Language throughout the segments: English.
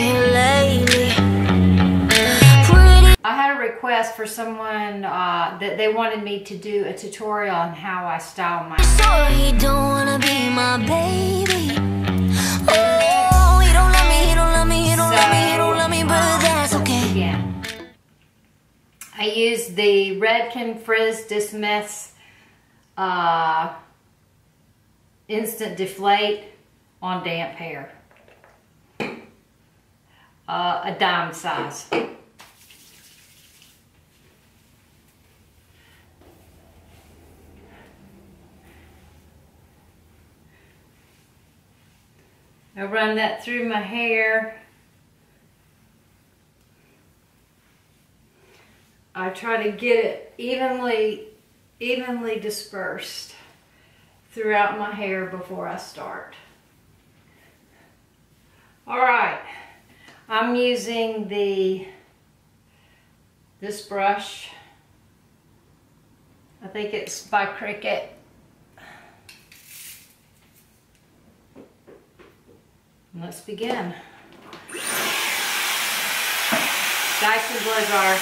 here lately. I had a request for someone that they wanted me to do a tutorial on how I style my hair. So he don't wanna be my baby. Oh, he don't love me, he don't love me, he don't love me, he don't love me, but that's okay. Again, I use the Redken Frizz Dismiss Instant Deflate on damp hair. A dime size. I run that through my hair. I try to get it evenly dispersed throughout my hair before I start. All right, I'm using this brush. I think it's by Cricket. Let's begin. Dyson Blow jar.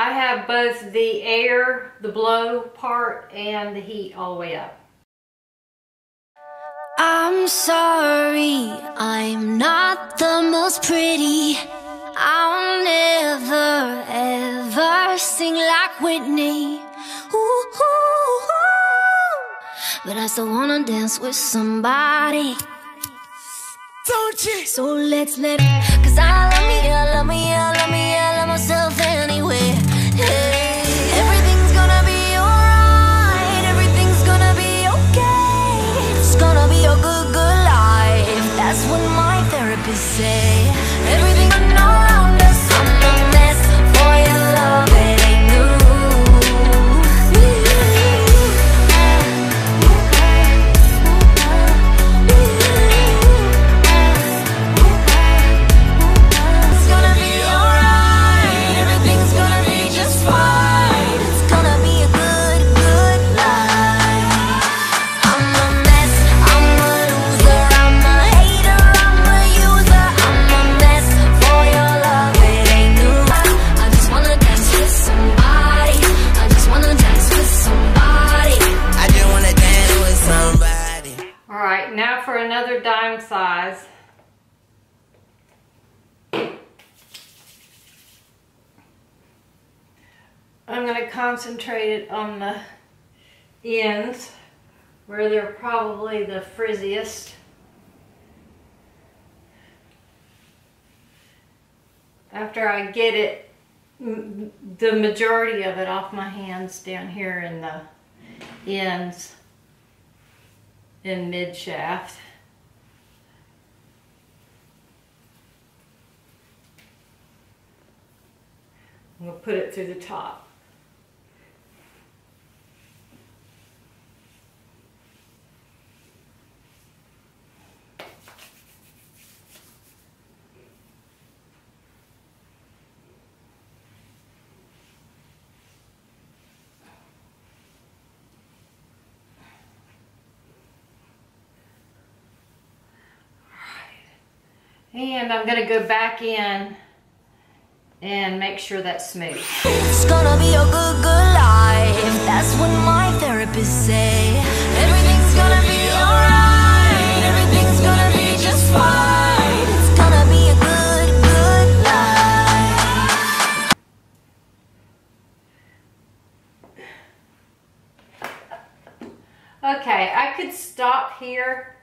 I have both the air, the blow part, and the heat all the way up. I'm sorry, I'm not the most pretty. I'll never ever sing like Whitney. Ooh, ooh, ooh. But I still wanna dance with somebody. Don't you? So let's let it, 'cause I love me, I love me, I love me, I love myself anyway. Hey, everything's gonna be alright, everything's gonna be okay. It's gonna be a good, good life. That's what my therapist say. Everything around us, I'm a mess for your love, it ain't new. Now for another dime size. I'm going to concentrate it on the ends where they're probably the frizziest. After I get it, the majority of it off my hands down here in the ends. In mid shaft. We'll put it through the top. And I'm going to go back in and make sure that's smooth. It's gonna be a good, good life. That's what my therapist say. Everything's gonna be alright. Everything's gonna be just fine. It's gonna be a good, good life. Okay, I could stop here.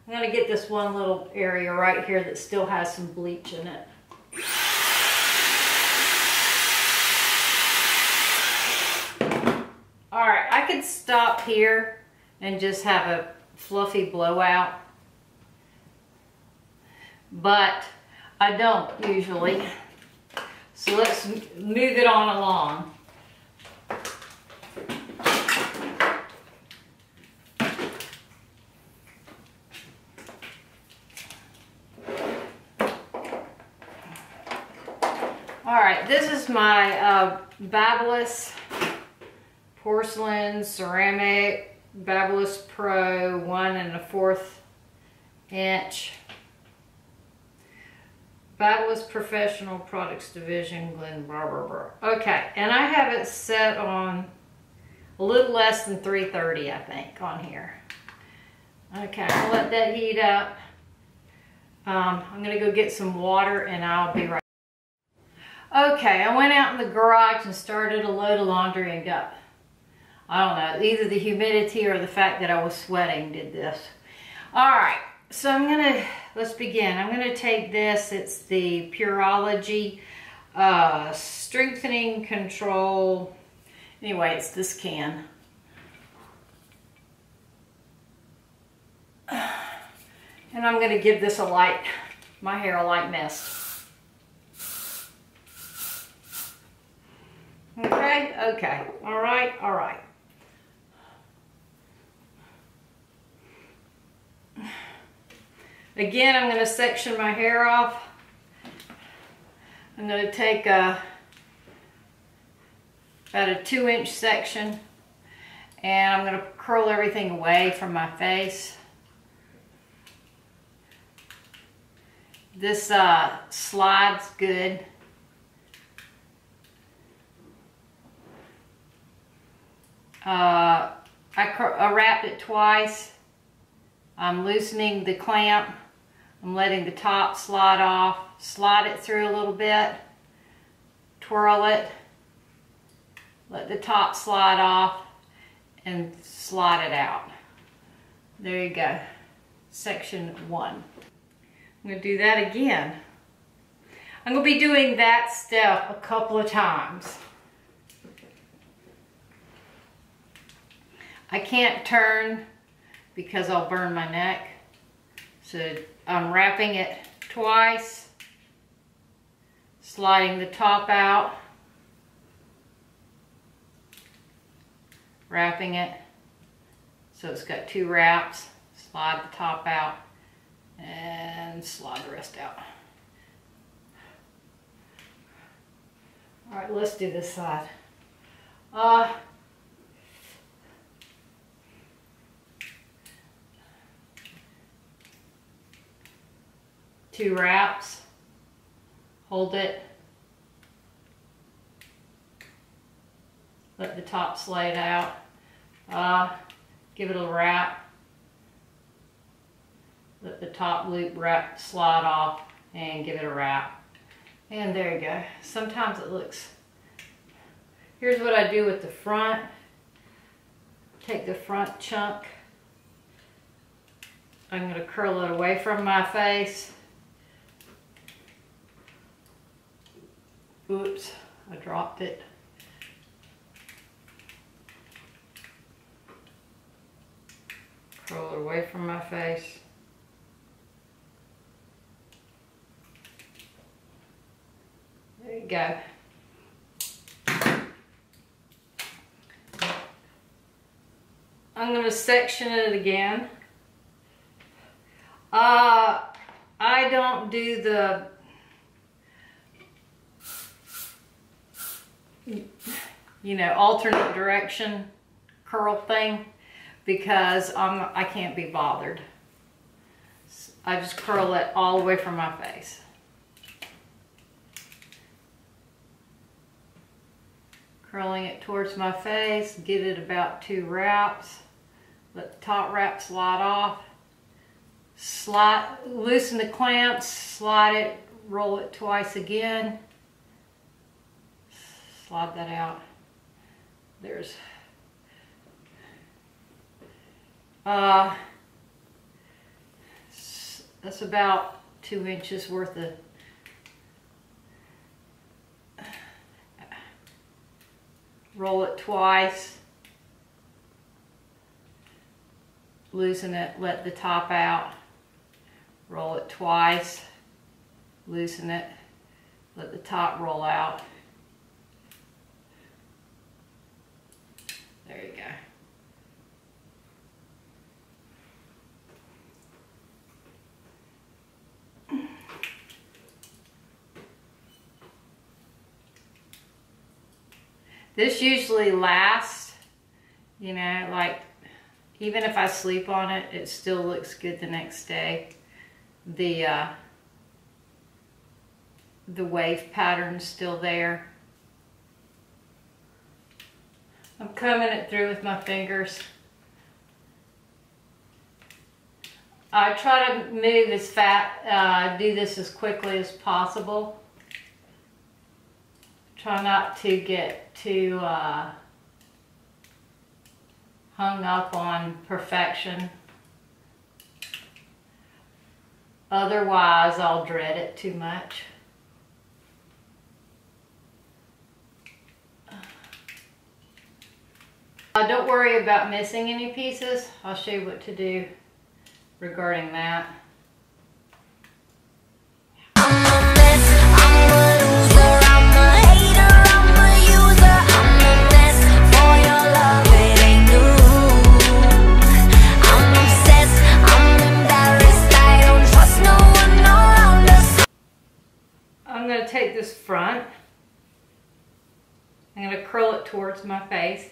I'm going to get this one little area right here that still has some bleach in it. Alright, I could stop here and just have a fluffy blowout, but I don't usually. So let's move it on along. Alright, this is my Babyliss porcelain ceramic Babyliss Pro 1 1/4 inch. Babyliss Professional Products Division, Glen Barber. Okay, and I have it set on a little less than 330, I think, on here. Okay, I'll let that heat up. I'm gonna go get some water and I'll be right back. Okay, I went out in the garage and started a load of laundry and got, I don't know, either the humidity or the fact that I was sweating did this. All right, so let's begin. I'm gonna take this, it's the Pureology Strengthening Control. Anyway, it's this can. And I'm gonna give this my hair a light mist. Okay, all right. Again, I'm gonna section my hair off. I'm gonna take about a 2-inch section and I'm gonna curl everything away from my face. This slides good. I wrapped it twice. I'm loosening the clamp. I'm letting the top slide off. Slide it through a little bit. Twirl it. Let the top slide off and slide it out. There you go. Section 1. I'm going to do that again. I'm going to be doing that step a couple of times. I can't turn because I'll burn my neck. So I'm wrapping it twice, sliding the top out, wrapping it so it's got 2 wraps, slide the top out, and slide the rest out. All right, let's do this side. 2 wraps, hold it, let the top slide out, give it a wrap, let the top loop wrap slide off and give it a wrap. And there you go. Sometimes it looks, here's what I do with the front. Take the front chunk, I'm going to curl it away from my face. Oops, I dropped it. Curl it away from my face. There you go. I'm going to section it again. I don't do the alternate direction curl thing because I can't be bothered. I just curl it all the way from my face. Curling it towards my face, give it about 2 wraps. Let the top wrap slide off. Loosen the clamps, slide it, roll it twice again. Slide that out. There's that's about 2 inches worth of roll it twice, loosen it, let the top out, roll it twice, loosen it, let the top roll out. There you go. This usually lasts, like Even if I sleep on it, it still looks good the next day. The wave pattern's still there. I'm combing it through with my fingers. I try to move as do this as quickly as possible. Try not to get too hung up on perfection. Otherwise, I'll dread it too much. Don't worry about missing any pieces. I'll show you what to do regarding that. I'm going to take this front. I'm going to curl it towards my face.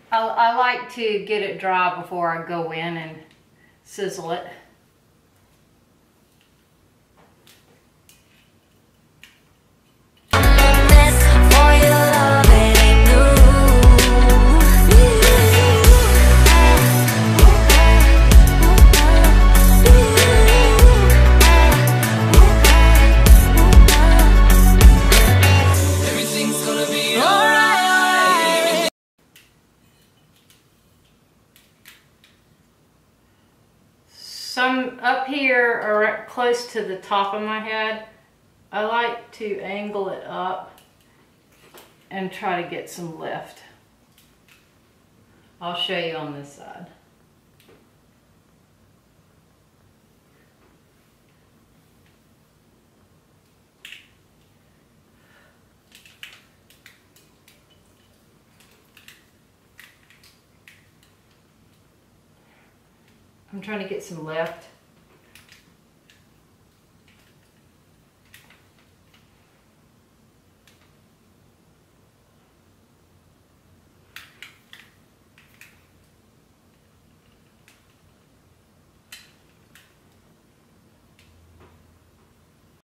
I like to get it dry before I go in and sizzle it. Some up here or close to the top of my head, I like to angle it up and try to get some lift. I'll show you on this side. I'm trying to get some lift.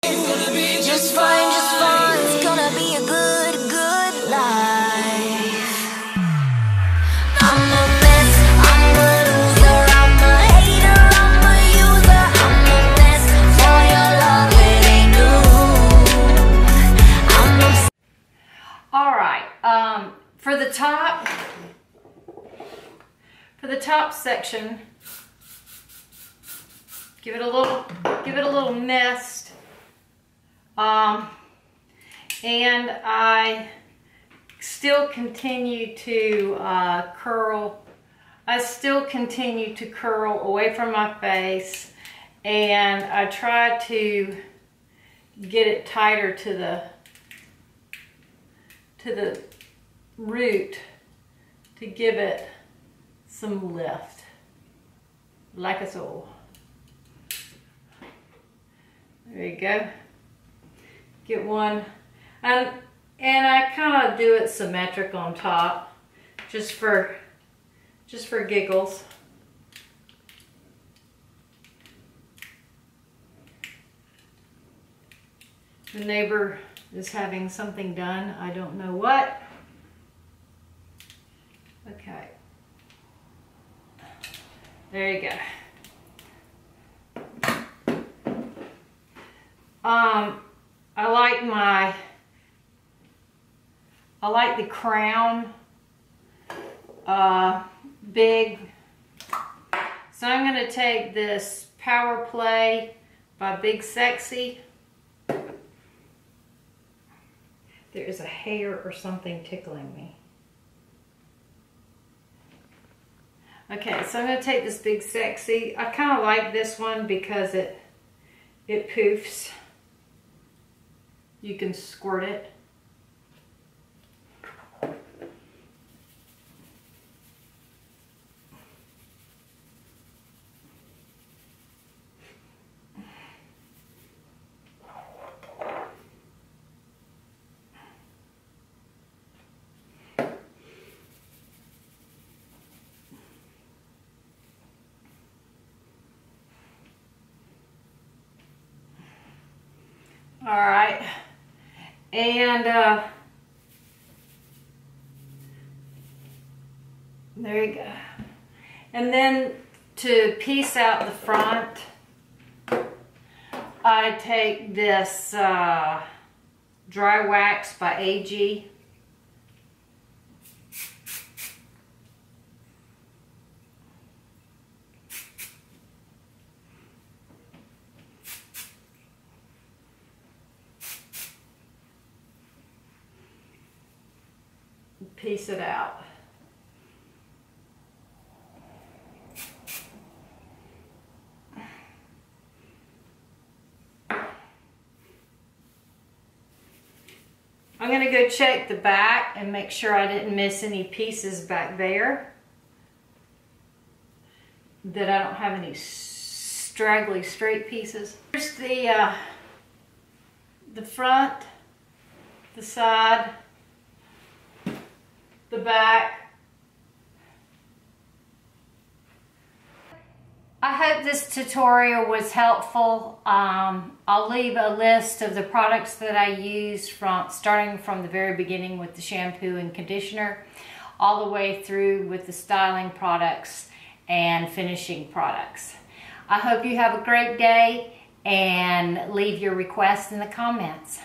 It's gonna be just fine, just fine. It's gonna be a good, good life. I'm a mess, I'm a loser, I'm a hater, I'm a user. I'm a mess for your love, it ain't new. I'm a... Alright, for the top section, give it a little mist. And I still continue to curl. I still continue to curl away from my face, and I try to get it tighter to the root to give it some lift, like so. There you go. Get one, and I kind of do it symmetric on top, just for giggles. The neighbor is having something done. I don't know what. Okay. There you go. I like the crown big. So I'm going to take this Power Play by Big Sexy. There is a hair or something tickling me. Okay, so I'm going to take this Big Sexy. I kind of like this one because it poofs. You can squirt it. All right, and there you go. And then to piece out the front, I take this Dry Wax by AG. Piece it out. I'm going to go check the back and make sure I didn't miss any pieces back there, that I don't have any straggly straight pieces. Here's the front, the side, the back. I hope this tutorial was helpful. I'll leave a list of the products that I use starting from the very beginning with the shampoo and conditioner, all the way through with the styling products and finishing products. I hope you have a great day, and leave your requests in the comments.